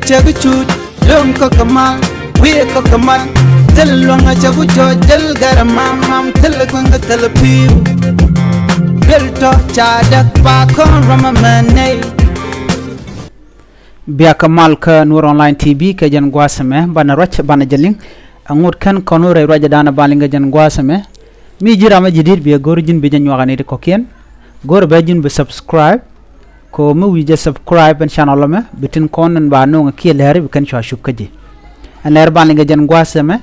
chagu chut lom ko kamal we ko kamal tel longa chagu jo jel garamam mam tel ko ngatal piu belto chadak pa kon ramamane biya kamal ka Nuer online tv ke jan gwasame bana roch bana jeling angut kan kono re roja dana balinga jan gwasame mi jirama jidir biya gorjin be jan wagane de kokien gor be jin be subscribe ko mu wije subscribe en channel me bitin konen ba no ngi Läär bi kan chwa shukkaji an Läär balinga jan gwasame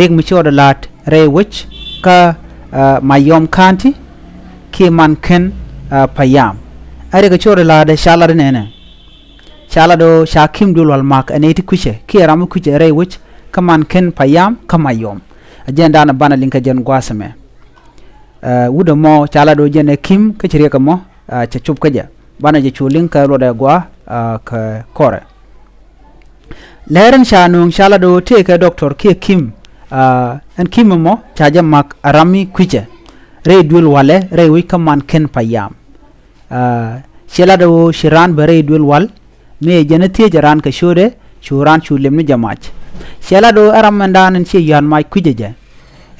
reg mi choda lat re wich ka mayom kanti ki man ken payam are ga choda la de shalar nene shala do shakim dul wal mak aneti kuche ki ramu kuche re wich kaman ken payam kamayom agenda na bana linka jen gwasame wudo mo shala do jene kim ke chire ka mo cha chup kaja bana je chulin ka ro da gwa ka kore Läär shanu shala do te ka doctor ki kim en kim mo chaja mak rami kuche re dul wale re wi kaman ken payam shala do shiran bare dul wal me janati jaran ka shore churan chulem ni jamach shala do aram mandan en che yan mai kujeje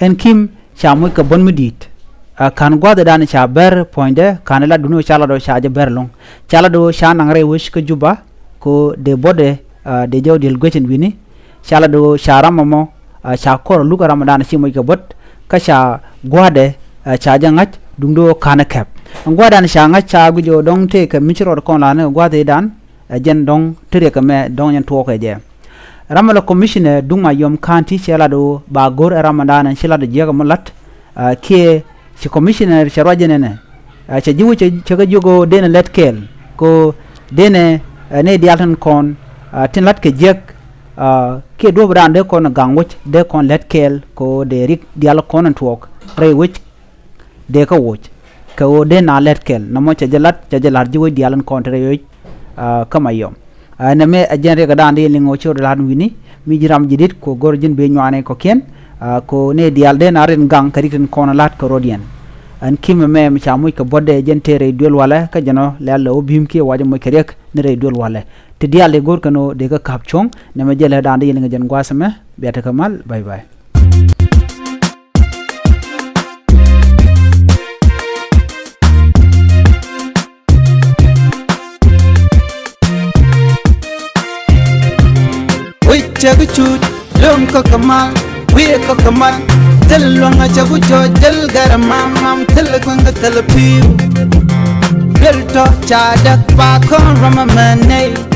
en kim chamu ka bon mudit kan gwada dan cha ber poinde kanela duno shala do cha ber long shala do sha nangre wish ka juba ko de bode de jawdil gochen wini shala do sharam mo cha kor luka ramadan chi moy ka bot ka cha gwade cha jangat dungdo kana kap gwada na sha nga cha gujo dong te ka michro ko lana gwade dan jen dong tere ka me dong yan tuoke je ramala commissioner dunga yom kanti shala do ba gor ramadan shala do jega molat ke ci commissioner sharwaje nene cha jiwu cha ga jogo dena letkel ko dene ne dialtan kon tin lat ke jek ke do brande kon gangwich de kon letkel ko de rik dial kon tuok re wich de ka woch ko de na letkel namo cha jalat jiwu dialan kon re yoy kamayom na me ajenre ga dande lingo chor lan wini mi jiram jidit ko gorjin be nyane ko ken ko ne dial de na ren gang karitin kono lat ko rodien an kim me mi chamu ko bodde jentere dol wala ka jano lalla o bim ki waje mo kerek ne re dol wala te dial de gor kano de ga kapchong ne me jele dande linga jen gwasame beta kamal bye bye chagu chut lom ko kamal we ko kamal tel longa chagu jo jel garamam mam tel ko ngatal piu belto chadak pa kon ramamane